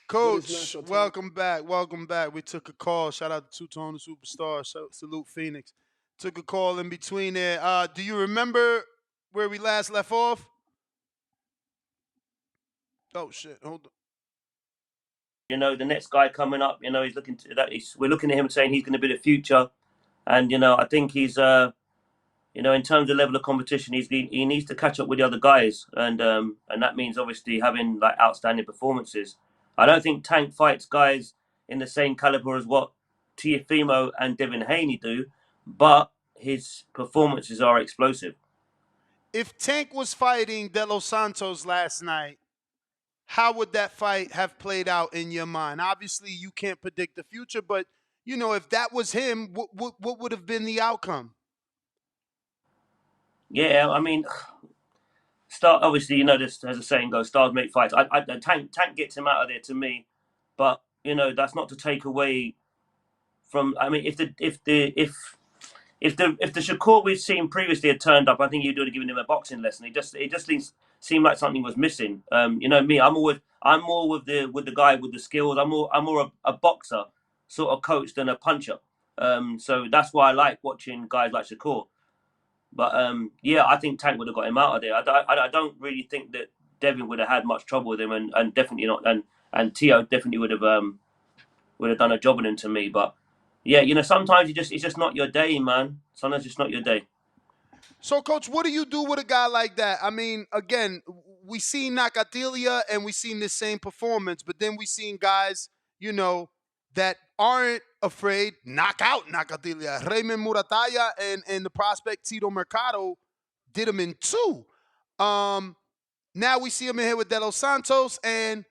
Coach, welcome back. Welcome back. We took a call. Shout out to Two Tone the Superstar. Salute Phoenix. Took a call in between there. Do you remember where we last left off? Oh shit! Hold on. The next guy coming up, he's looking to that. We're looking at him saying he's going to be the future, and I think he's, in terms of level of competition, he needs to catch up with the other guys, and that means obviously having like outstanding performances. I don't think Tank fights guys in the same caliber as what Tiafimo and Devin Haney do, but his performances are explosive. If Tank was fighting De Los Santos last night, how would that fight have played out in your mind? Obviously, you can't predict the future, but if that was him, what would have been the outcome? Yeah, I mean, obviously, this as a saying goes, stars make fights. Tank gets him out of there to me, but that's not to take away from. I mean, if the Shakur we've seen previously had turned up, I think you'd have given him a boxing lesson. It just seemed like something was missing. Me, I'm more with the guy with the skills. I'm more a boxer sort of coach than a puncher. So that's why I like watching guys like Shakur. But yeah, I think Tank would have got him out of there. I don't really think that Devin would have had much trouble with him, and definitely not. And Tio definitely would have done a job on him to me. But yeah, sometimes it's just not your day, man. Sometimes it's not your day. So, Coach, what do you do with a guy like that? I mean, again, we seen Nakatilia and we seen this same performance, but then we seen guys, that aren't afraid knock out Nakatilia. Raymond Murataya and the prospect Tito Mercado did him in two. Now we see him in here with De Los Santos, and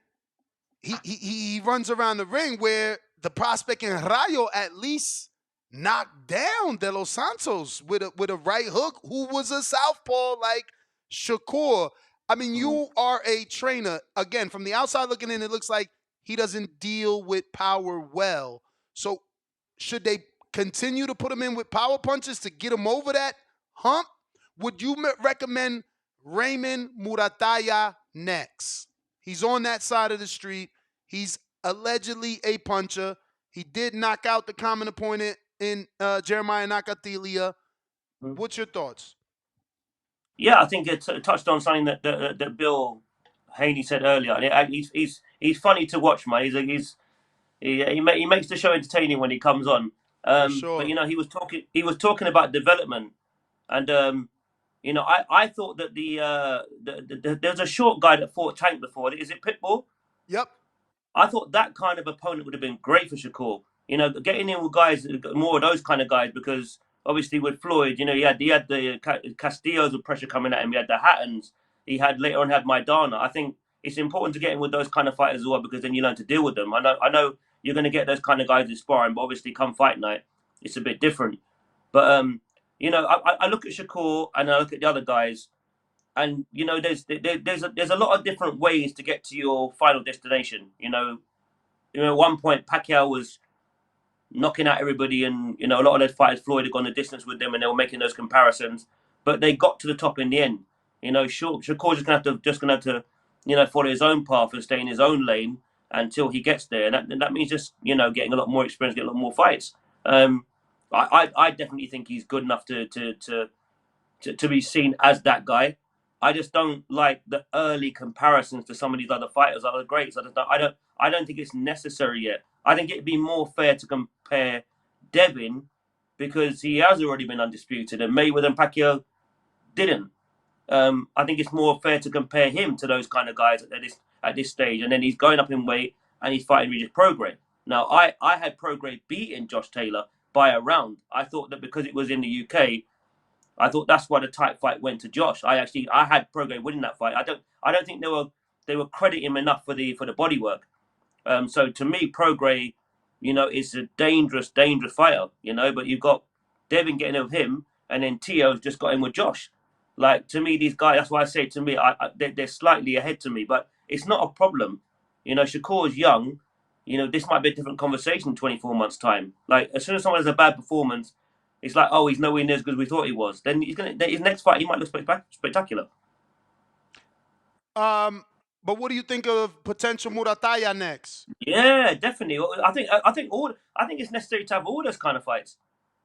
he runs around the ring where the prospect in Rayo at least knocked down De Los Santos with a right hook, who was a southpaw like Shakur. I mean, you are a trainer. Again, from the outside looking in, it looks like he doesn't deal with power well. So should they continue to put him in with power punches to get him over that hump? Would you recommend Raymond Murataya next? He's on that side of the street. He's allegedly a puncher. He did knock out the common opponent in Jeremiah Nakatilia. What's your thoughts? Yeah, I think it touched on something that Bill Haney said earlier. And he's funny to watch, man. He makes the show entertaining when he comes on. For But sure. he was talking about development, and I thought that there's a short guy that fought Tank before. Is it Pitbull? Yep. I thought that kind of opponent would have been great for Shakur. Getting in with guys, more of those kind of guys, because obviously with Floyd, he had the Castillo's of pressure coming at him. He had the Hattons. He had later on had Maidana. I think it's important to get in with those kind of fighters as well, because then you learn to deal with them. I know you're going to get those kind of guys in sparring, but obviously come fight night, it's a bit different. But I look at Shakur and I look at the other guys, and there's a lot of different ways to get to your final destination. At one point Pacquiao was knocking out everybody, and a lot of those fighters, Floyd had gone the distance with them, and they were making those comparisons, but they got to the top in the end. Shakur's just gonna have to follow his own path and stay in his own lane until he gets there, and that means just getting a lot more experience, getting a lot more fights. I definitely think he's good enough to be seen as that guy. I just don't like the early comparisons to some of these other fighters, other greats. I don't think it's necessary yet. I think it'd be more fair to compare Devin, because he has already been undisputed, and Mayweather and Pacquiao didn't. I think it's more fair to compare him to those kind of guys at this stage, and then he's going up in weight and he's fighting Regis Prograis. Now, I had Prograis beating Josh Taylor by a round. I thought that because it was in the UK, I thought that's why the tight fight went to Josh. I had Prograis winning that fight. I don't think they were crediting him enough for the bodywork. So to me, Prograis, is a dangerous fighter. But you've got Devin getting over him, and then Tio's just got in with Josh. Like, to me, these guys. That's why I say, to me, they're slightly ahead to me, but it's not a problem. Shakur's young. This might be a different conversation in 24 months' time. Like, as soon as someone has a bad performance, it's like, oh, he's nowhere near as good as we thought he was. Then his next fight, he might look spectacular. Um, But what do you think of potential Murataya next? Yeah, definitely. I think it's necessary to have all those kind of fights.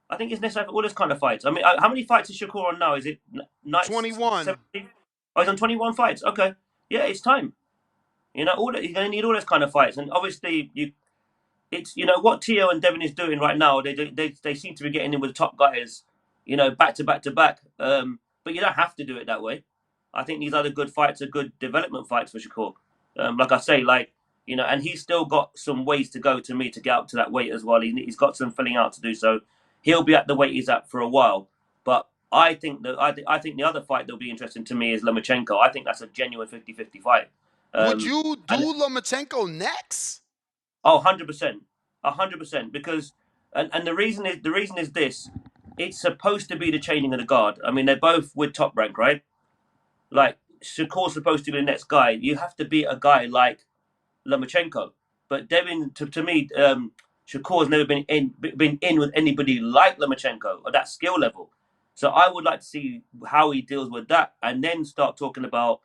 I think it's necessary for all those kind of fights. I mean, how many fights is Shakur on now? Is it nights 21. 17? Oh, he's on 21 fights. Okay, yeah, it's time. You know, you're going to need all those kind of fights, and obviously, it's what Tio and Devin is doing right now. They seem to be getting in with the top guys, back to back to back. But you don't have to do it that way. I think these other good fights are good development fights for Shakur. Like I say, and he's still got some ways to go to me to get up to that weight as well. He's got some filling out to do, so he'll be at the weight he's at for a while. But I think the other fight that'll be interesting to me is Lomachenko. I think that's a genuine 50-50 fight. Would you And do Lomachenko next? Oh, 100%. 100%. Because and the reason is this. It's supposed to be the chaining of the guard. I mean, they're both with top rank, right? Like Shakur's supposed to be the next guy. You have to beat a guy like Lomachenko. But Devin, to me, Shakur's never been in with anybody like Lomachenko at that skill level. So I would like to see how he deals with that, and then start talking about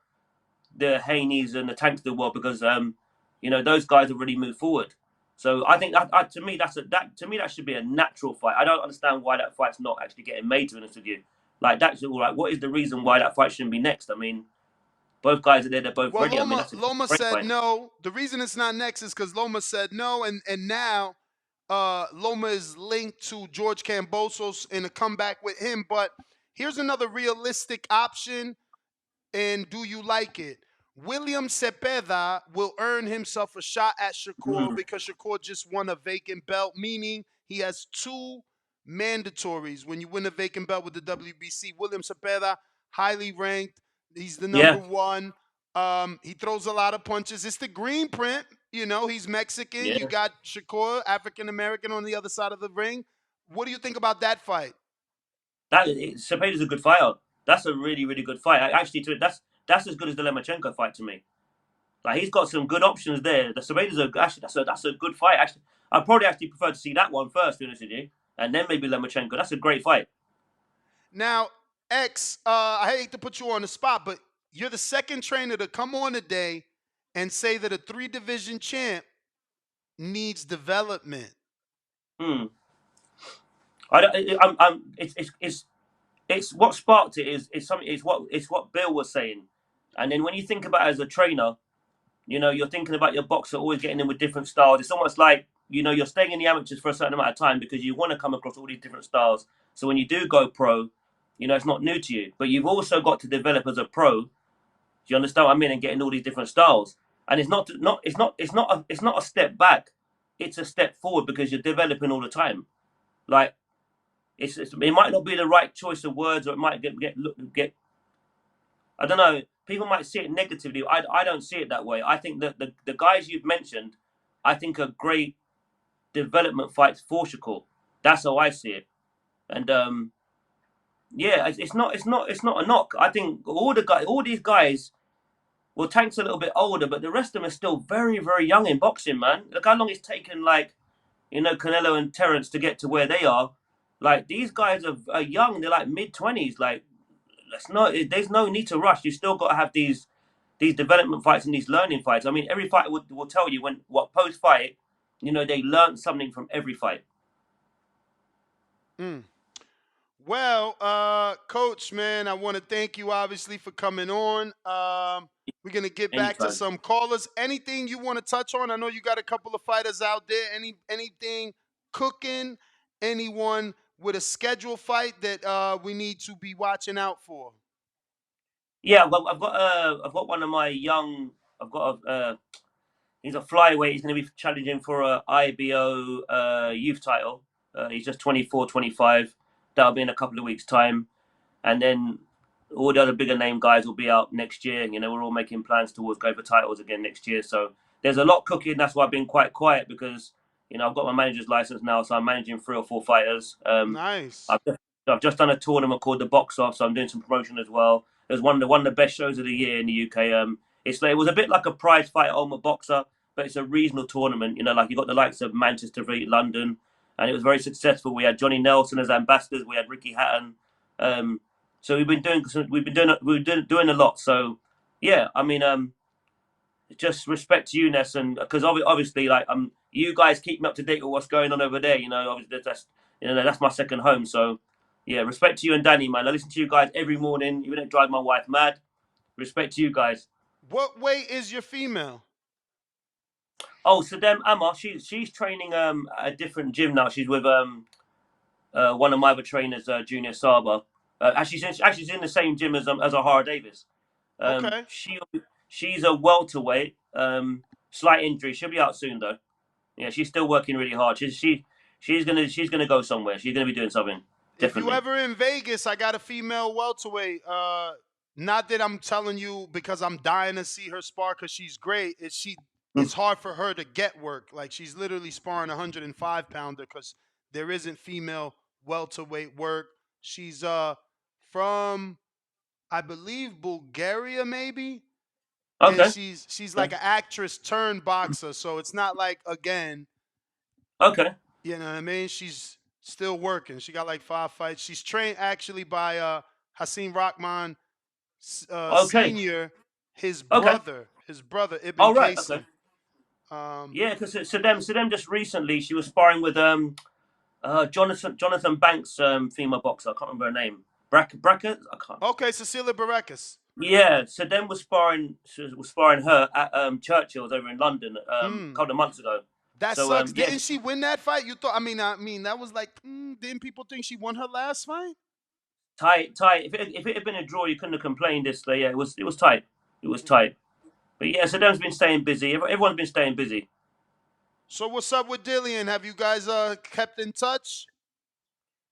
the Haneys and the Tanks of the world, because those guys have really moved forward. So I think to me that should be a natural fight. I don't understand why that fight's not actually getting made. To be honest with you, like that's all right. What is the reason why that fight shouldn't be next? I mean, both guys are there. They're both Well, ready. I mean, Loma that's a Loma great said fight. no. The reason it's not next is because Loma said no, and now Loma is linked to George Kambosos in a comeback with him. But here's another realistic option, and do you like it? William Cepeda will earn himself a shot at Shakur Mm. because Shakur just won a vacant belt, meaning he has two mandatories when you win a vacant belt with the WBC. William Cepeda, highly ranked. He's the number Yeah, one. He throws a lot of punches. It's the green print. He's Mexican. You yeah. got Shakur, African American, on the other side of the ring. What do you think about that fight? Cepeda's a good fighter. That's a really really good fight. That's as good as the Lomachenko fight to me. Like he's got some good options there. The Cepeda's actually that's a good fight. Actually, I'd probably actually prefer to see that one first, to be honest with you, and then maybe Lomachenko. That's a great fight. Now, X, I hate to put you on the spot, but you're the second trainer to come on today and say that a three-division champ needs development. Hmm. I don't, it's what sparked it is something. It's what Bill was saying, and then when you think about it as a trainer, you're thinking about your boxer always getting in with different styles. It's almost like you're staying in the amateurs for a certain amount of time because you want to come across all these different styles. So when you do go pro, it's not new to you, but you've also got to develop as a pro. Do you understand what I mean? And getting all these different styles, and it's not a step back. It's a step forward because you're developing all the time. Like it might not be the right choice of words, or it might get I don't know. People might see it negatively. I don't see it that way. I think that the guys you've mentioned, I think are great development fights for Shakur. That's how I see it. And yeah, it's not a knock. I think all these guys. Well, Tank's a little bit older, but the rest of them are still very very young in boxing, man. Look how long it's taken, like Canelo and Terrence to get to where they are. Like these guys are young. They're like mid-20s. Like there's no need to rush. You still got to have these development fights and these learning fights. I mean, every fighter will tell you what post fight, they learn something from every fight. Mm. Well, Coach, man, I want to thank you obviously for coming on. We're gonna get back to Anytime. some callers. Anything you want to touch on? I know you got a couple of fighters out there. Anything cooking? Anyone with a scheduled fight that we need to be watching out for? Yeah, well, I've got one of my young. I've got he's a flyweight. He's going to be challenging for a IBO youth title. He's just 24, 25. That'll be in a couple of weeks' time, and then all the other bigger name guys will be out next year. We're all making plans towards going for titles again next year. So there's a lot cooking. That's why I've been quite quiet, because I've got my manager's license now, so I'm managing 3 or 4 fighters. Nice. I've just done a tournament called the Box Off, so I'm doing some promotion as well. It was one of the best shows of the year in the UK. It was a bit like a prize fight at Ultimate Boxer, but it's a regional tournament. Like you got the likes of Manchester v London, and it was very successful. We had Johnny Nelson as ambassadors. We had Ricky Hatton. So we've been doing a lot. So yeah, I mean, just respect to you, Ness, and because obviously, like you guys keep me up to date with what's going on over there. You know, obviously that's my second home. So yeah, respect to you and Danny, man. I listen to you guys every morning, even if it drives my wife mad. Respect to you guys. What weight is your female? Oh, Sadam Amma, she's training at a different gym now. She's with one of my other trainers, Junior Saba. Actually, she's in the same gym as Ahara Davis. Um, Okay. she she's a welterweight. Slight injury. She'll be out soon though. Yeah, she's still working really hard. She's gonna go somewhere. She's gonna be doing something. If you Definitely. ever in Vegas, I got a female welterweight. Not that I'm telling you because I'm dying to see her spar because she's great. It's hard for her to get work. Like she's literally sparring a 105 pounder because there isn't female welterweight work. She's from I believe Bulgaria maybe, and Okay. she's like Okay. an actress turned boxer. So it's not like again, Okay. you know what I mean? She's still working. She got like 5 fights. She's trained actually by Hasim Rahman Okay. Senior, Okay. his brother Ibn All right. Okay. Qasim. Um, Yeah, because Sadam just recently she was sparring with Jonathan Banks female boxer. I can't remember her name. Brackett. I can't. okay, Cecilia Barakas. Yeah, Sadam was sparring her at Churchill's over in London a Hmm. couple of months ago. That So sucks. yeah, Didn't she win that fight? You thought? I mean, that was like. Didn't people think she won her last fight? tight. If it had been a draw, you couldn't have complained. Yeah, it was tight. It was tight. But yeah, Saddam's been staying busy. Everyone's been staying busy. So what's up with Dillian? Have you guys kept in touch?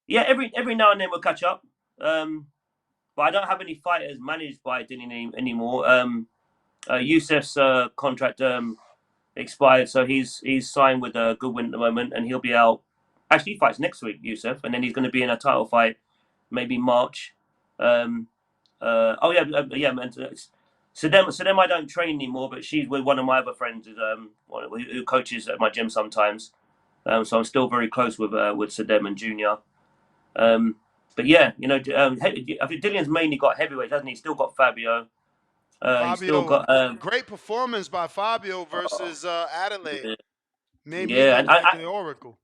Yeah, every now and then we'll catch up. But I don't have any fighters managed by Dillian anymore. Youssef's contract expired, so he's signed with Goodwin at the moment, and he'll be out. Actually, he fights next week, Youssef, and then he's going to be in a title fight, maybe March. Oh yeah, yeah, man. So them I don't train anymore, but she's with one of my other friends who coaches at my gym sometimes. So I'm still very close with Sadem and Junior. Um, but yeah, I think Dillian's mainly got heavyweights, hasn't he? He's still got Fabio. He's still Fabio, got great performance by Fabio versus Adelaide. yeah, Made me yeah, look like the Oracle.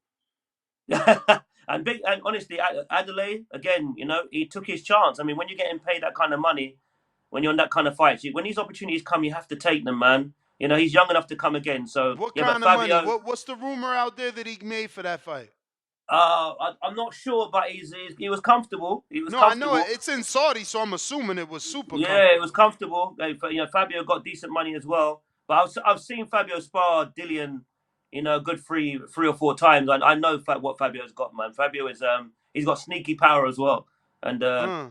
and honestly, Adelaide again. He took his chance. I mean, when you're getting paid that kind of money, when you're on that kind of fight, when these opportunities come, you have to take them, man. He's young enough to come again. So What yeah, but kind of money? Fabio, What's the rumor out there that he made for that fight? I'm not sure, but he was comfortable. He was No, I know comfortable. it's in Saudi, so I'm assuming it was super Yeah, it was comfortable. comfortable. Fabio got decent money as well. But I've seen Fabio spar Dillian, a good three or four times. I know what Fabio's got, man. Fabio is he's got sneaky power as well, and Uh,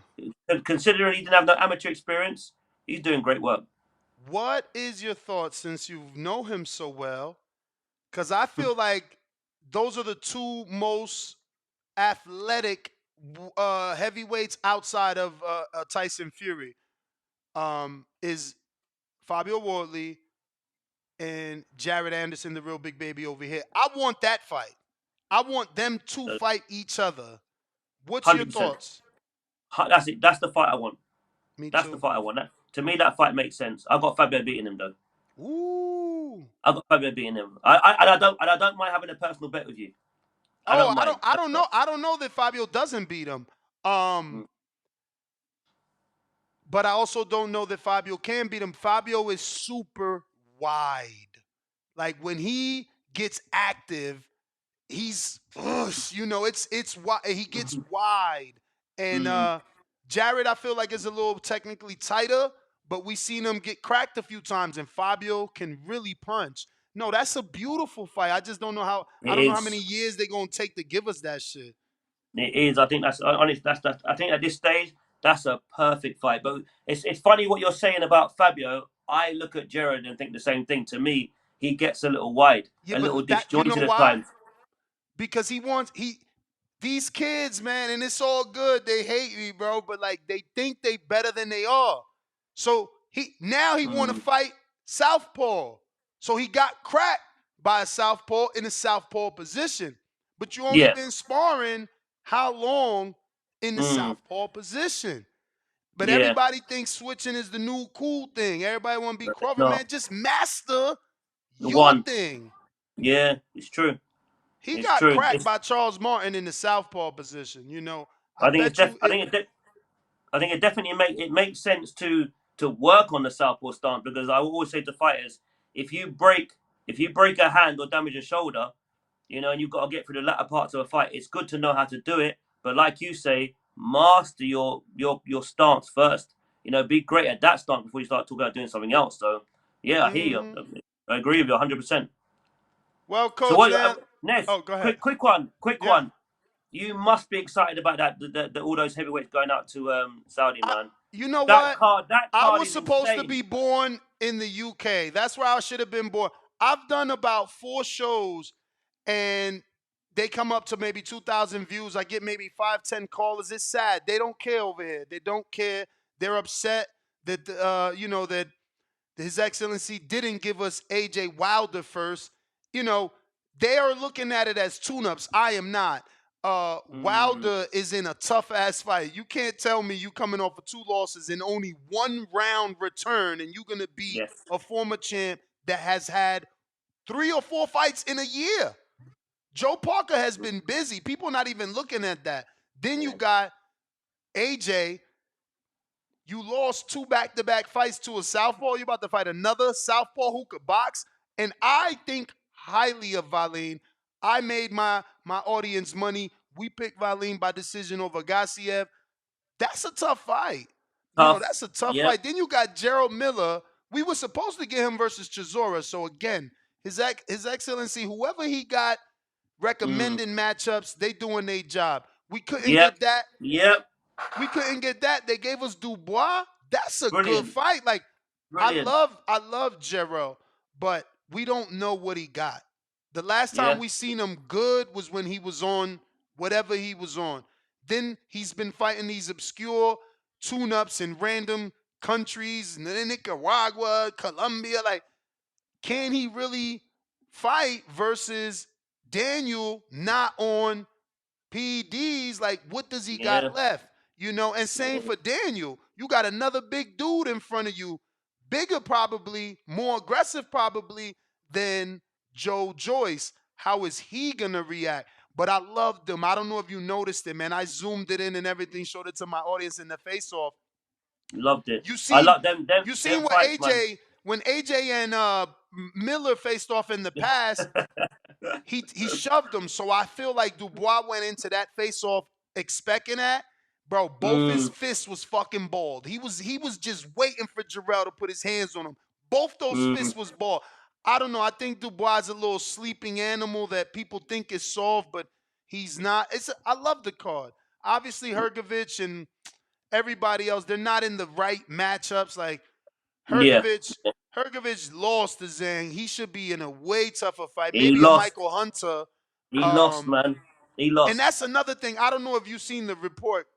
considering he didn't have no amateur experience, he's doing great work. what is your thoughts since you know him so well? Because I feel like those are the two most athletic heavyweights outside of Tyson Fury. Is Fabio Wardley and Jared Anderson, the real big baby over here. I want that fight. I want them to fight each other. What's your 100%. thoughts? That's it. That's the fight I want. Me That's the too. fight I want. To me, that fight makes sense. I got Fabio beating him though. Ooh. I got Fabio beating him. I don't mind having a personal bet with you. I Oh, don't mind. I don't know. I don't know that Fabio doesn't beat him. Um, Mm. but I also don't know that Fabio can beat him. Fabio is super wide. Like when he gets active, he's it's wide. He gets wide, and Mm. Jared I feel like is a little technically tighter, but we seen him get cracked a few times, and Fabio can really punch. No, that's a beautiful fight. I just don't know how. I It don't know how many is. years they're gonna take to give us that shit. It is. I think that's honest. That's. I think at this stage, that's a perfect fight. But it's funny what you're saying about Fabio. I look at Jared and think the same thing. To me, he gets a little wide, Yeah, a little but that you know disjointed at why? times. Because he wants he these kids, man, and it's all good. They hate me, bro, but like they think they better than they are. So he want to Mm. fight southpaw. So he got cracked by a southpaw in a southpaw position. But you only Yeah. been sparring how long in the Mm. southpaw position? But Yeah. everybody thinks switching is the new cool thing. Everybody want to be Crawford, No. man. Just master your One. thing. Yeah, it's true. He It's got true. cracked by Charles Martin in the southpaw position. I I think bet you. I think it definitely makes sense to work on the southpaw stance, because I always say to fighters, if you break a hand or damage a shoulder, and you've got to get through the latter parts of a fight, it's good to know how to do it. But like you say, master your stance first. Be great at that stance before you start talking about doing something else. So yeah, I hear you. Mhm. I agree with you 100%. Well, So coach, what, man. Ness? Oh, go ahead. Quick Yeah. one. You must be excited about that. All those heavyweights going out to Saudi, I, man. you know That what? card, that I card was is supposed to insane. be born in the UK. That's where I should have been born. I've done about 4 shows, and they come up to maybe 2,000 views. I get maybe 5, 10 callers. It's sad. They don't care over here. They don't care. They're upset that that His Excellency didn't give us AJ Wilder first. They are looking at it as tune-ups. I am not. Mm, Wilder is in a tough ass fight. You can't tell me you coming off of 2 losses and only 1 round return, and you're gonna beat yes. a former champ that has had 3 or 4 fights in a year. Joe Parker has been busy. People not even looking at that. Then you got AJ. You lost 2 back-to-back fights to a southpaw. You're about to fight another southpaw who could box. And I think highly of Valine. I made my audience money. We picked Valine by decision over Gassiev. That's a tough fight. Tough. That's a tough Yep. fight. Then you got Gerald Miller. We were supposed to get him versus Chisora. So again, His Excellency, whoever he got Mm, recommending matchups, they doing their job. We couldn't yep. get that. Yep. We couldn't get that. They gave us Dubois. That's a good Brilliant. fight. Like I Brilliant. love Gerald, but we don't know what he got. The last time Yeah. we seen him good was when he was on whatever he was on. Then he's been fighting these obscure tune-ups in random countries, Nicaragua, Colombia. Like, can he really fight versus Daniel not on PDs? Like, what does he Yeah. got left? And same for Daniel. You got another big dude in front of you, bigger probably, more aggressive probably than Joe Joyce. How is he gonna react? But I loved him. I don't know if you noticed it, man. I zoomed it in and everything, showed it to my audience in the face-off. Loved it. You I seen love them. Them. you seen Them what fights, man. AJ when AJ and Miller faced off in the past. He shoved him. So I feel like Dubois went into that face-off expecting that. Bro, both his Mm, fists was fucking bald. He was just waiting for Jarrell to put his hands on him. Both those mm, fists was bald. I don't know. I think Dubois is a little sleeping animal that people think is soft, but he's not. I love the card. Obviously, Hergovich and everybody else, they're not in the right matchups. Like yeah. Hergovich lost to Zhang. He should be in a way tougher fight. He Maybe a lost. Michael Hunter. He lost, Um, man. He and lost. that's another thing. I don't know if you've seen the report.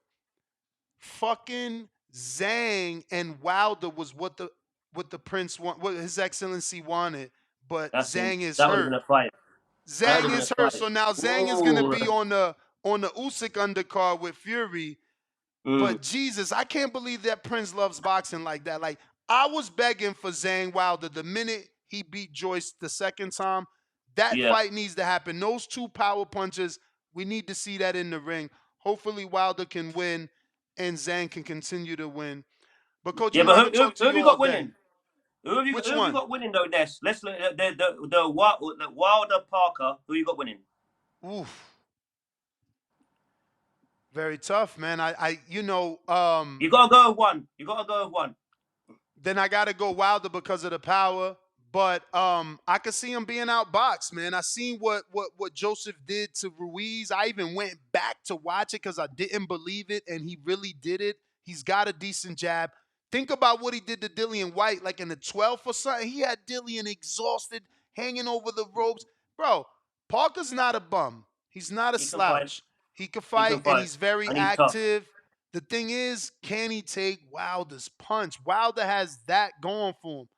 Fucking Zhang and Wilder was what the prince want, what His Excellency wanted, but That's him. Zhang is That would have hurt. been a fight. That would Zhang have been a is hurt. fight. So now Zhang is gonna Ooh. be on the Usyk undercard with Fury. Mm, But Jesus, I can't believe that Prince loves boxing like that. Like, I was begging for Zhang Wilder the minute he beat Joyce the second time. That yeah. fight needs to happen. Those 2 power punches, we need to see that in the ring. Hopefully Wilder can win and Zhang can continue to win. But coach, Yeah, you know but I could talk who to have you you all got day. winning? Who have Which you one? got winning though, Ness? Let's look at the Wilder Parker. Who you got winning? Oof. Very tough, man. You gotta go with one. You gotta go with one. Then I got to go Wilder because of the power. But I could see him being outboxed, man. I seen what Joseph did to Ruiz. I even went back to watch it because I didn't believe it, and he really did it. He's got a decent jab. Think about what he did to Dillian White, like in the 12th or something. He had Dillian exhausted, hanging over the ropes. Bro, Parker's not a bum. He's not a He can fight. slouch. He can He fight, can and fight. he's very And he's tough. active. The thing is, can he take Wilder's punch? Wilder has that going for him.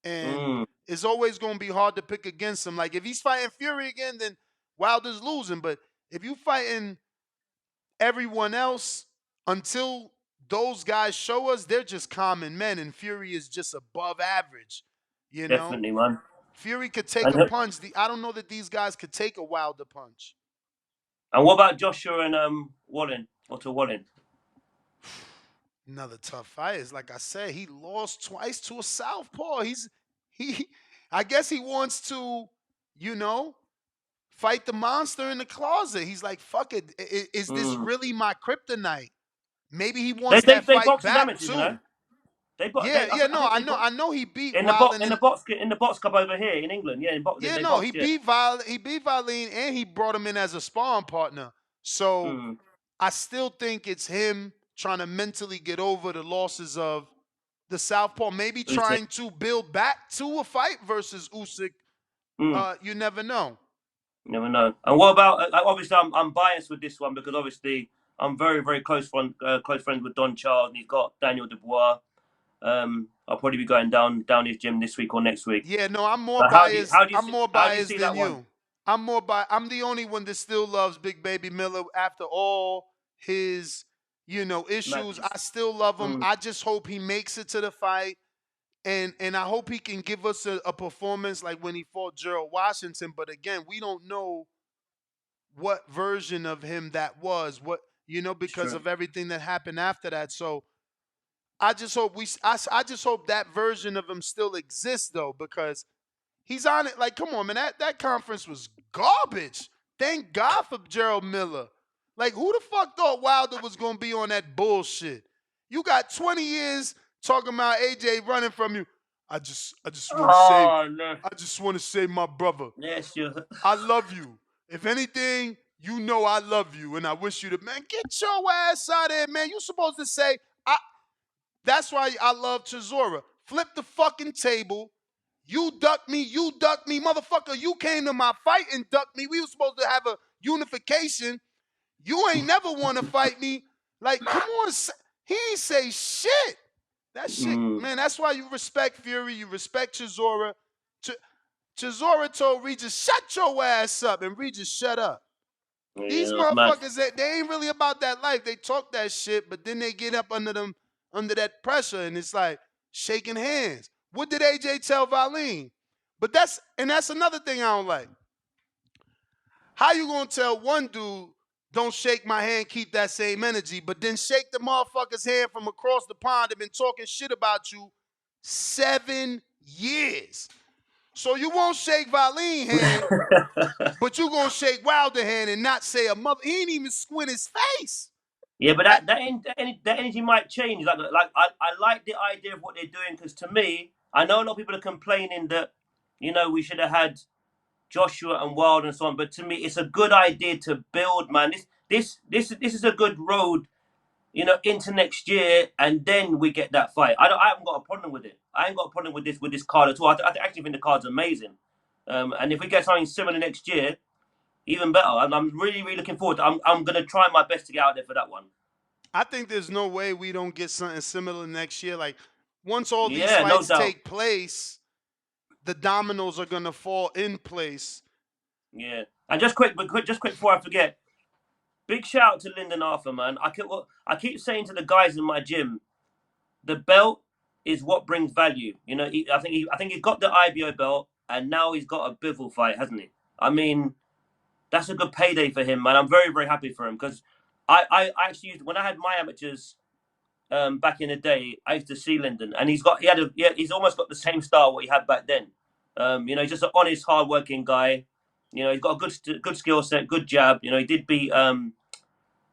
And Mm, it's always going to be hard to pick against him. Like, if he's fighting Fury again, then Wilder's losing. But if you fighting everyone else until those guys show us they're just common men, and Fury is just above average. You know, Definitely, man. Fury could take And a punch. I don't know that these guys could take a Wilder punch. and what about Joshua and Wallin? Otto Wallin? Another tough fight is like I said, he lost twice to a southpaw. He, I guess he wants to, you know, fight the monster in the closet. He's like, fuck it. Is this Mm. really my kryptonite? Maybe he They, wants they that they fight box as back amateurs, you too. know. They bo- Yeah, they yeah, I no, think I they know, bo- I know he beat in the Wilder box in. in the box club over here in England. Yeah, Yeah, they no, boxed. Yeah. He beat Valine, and he brought him in as a sparring partner. So Mm. I still think it's him trying to mentally get over the losses of the southpaw. Maybe Usyk. trying to build back to a fight versus Usyk. Mm. You never know. You never know. And what about? Obviously, I'm biased with this one because obviously I'm very very close friends with Don Charles, and he's got Daniel Dubois. I'll probably be going down his gym this week or next week. Yeah, no, I'm more But biased. I'm see more how do you biased see than that one? you. I'm the only one that still loves Big Baby Miller after all his, issues. Matches. I still love him. Mm. I just hope he makes it to the fight. And I hope he can give us a performance like when he fought Gerald Washington. But again, we don't know what version of him that was. It's Because true. of everything that happened after that. So I just hope I just hope that version of him still exists though, because he's on it. Like, come on, man, that conference was garbage. Thank God for Gerald Miller. Like, who the fuck thought Wilder was gonna be on that bullshit? You got 20 years talking about AJ running from you. I just want to say, Oh no. I just want to say, my brother, Yes, you. I love you. If anything, you know I love you, and I wish you to, man, get your ass out of there, man. You supposed to say, I. That's why I love Chisora. Flip the fucking table. You duck me, motherfucker. You came to my fight and ducked me. We were supposed to have a unification. You ain't never want to fight me. Like, come on. He ain't say shit. That shit, Mm. man, that's why you respect Fury. You respect Chisora. Chisora told Regis, shut your ass up. And Regis, shut up. Yeah, These that's mad. motherfuckers, they ain't really about that life. They talk that shit, but then they get up under that pressure, and it's like shaking hands. What did AJ tell Valine? But that's another thing I don't like. How you gonna tell one dude, don't shake my hand, keep that same energy, but then shake the motherfucker's hand from across the pond and been talking shit about you 7 years. So you won't shake Valine hand, but you gonna shake Wilder hand and not say a mother. He ain't even squint his face. Yeah, but That that energy might change. I like the idea of what they're doing because to me, I know a lot of people are complaining that we should have had Joshua and Wild and so on, but to me, it's a good idea to build, man. This is a good road, into next year, and then we get that fight. I haven't got a problem with it. I ain't got a problem with this card at all. I actually think the card's amazing. And if we get something similar next year, even better. I'm really, really looking forward. I'm gonna try my best to get out there for that one. I think there's no way we don't get something similar next year. Like once all these Yeah, no fights doubt. take place, the dominoes are gonna fall in place. Yeah, and just quick before I forget, big shout out to Lyndon Arthur, man. I keep saying to the guys in my gym, the belt is what brings value. I think he got the IBO belt, and now he's got a Bivol fight, hasn't he? I mean, that's a good payday for him, man. I'm very, very happy for him because I actually used when I had my amateurs back in the day. I used to see Lyndon, and he's almost got the same style what he had back then. He's just an honest, hard-working guy. He's got a good skill set, good jab. He did beat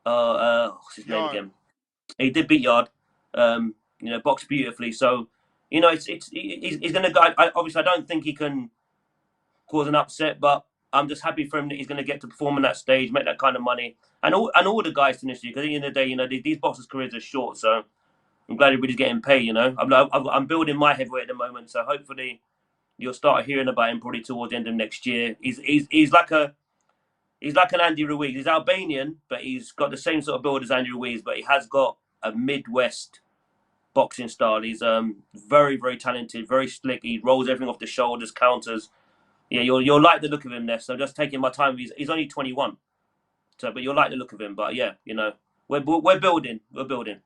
what's his name Yard. again? He did beat Yard. Boxed beautifully. So, he's going to go. Obviously, I don't think he can cause an upset, but I'm just happy for him that he's going to get to perform on that stage, make that kind of money, and all the guys finish because at the end of the day, these boxers' careers are short. So I'm glad everybody's getting paid. I'm building my heavyweight at the moment, so hopefully you'll start hearing about him probably towards the end of next year. He's like an Andy Ruiz. He's Albanian, but he's got the same sort of build as Andy Ruiz, but he has got a Midwest boxing style. He's very, very talented, very slick. He rolls everything off the shoulders, counters. Yeah, you'll like the look of him there. So just taking my time. He's only 21, so but you'll like the look of him. But yeah, we're building. We're building.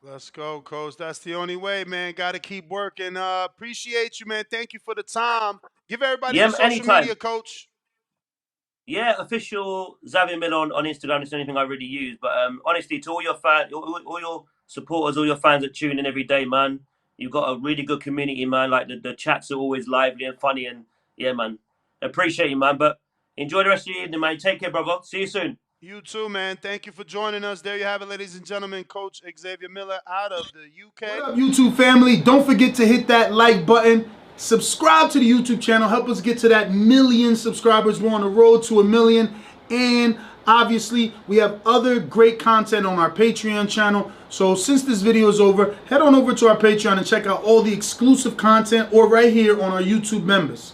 Let's go, Coach. That's the only way, man. Got to keep working. Appreciate you, man. Thank you for the time. Give everybody your Yeah, social anytime. media, Coach. Yeah, official Xavier Miller on Instagram. It's the only thing I really use. But honestly, to all your fans, all your supporters, all your fans that tune in every day, man, you've got a really good community, man. Like the chats are always lively and funny, and yeah, man, appreciate you, man. But enjoy the rest of your evening, man. Take care, brother. See you soon. You too, man. Thank you for joining us. There you have it, ladies and gentlemen. Coach Xavier Miller out of the UK. What up, YouTube family? Don't forget to hit that like button. Subscribe to the YouTube channel. Help us get to that 1,000,000 subscribers. We're on the road to 1,000,000. And obviously, we have other great content on our Patreon channel. So since this video is over, head on over to our Patreon and check out all the exclusive content or right here on our YouTube members.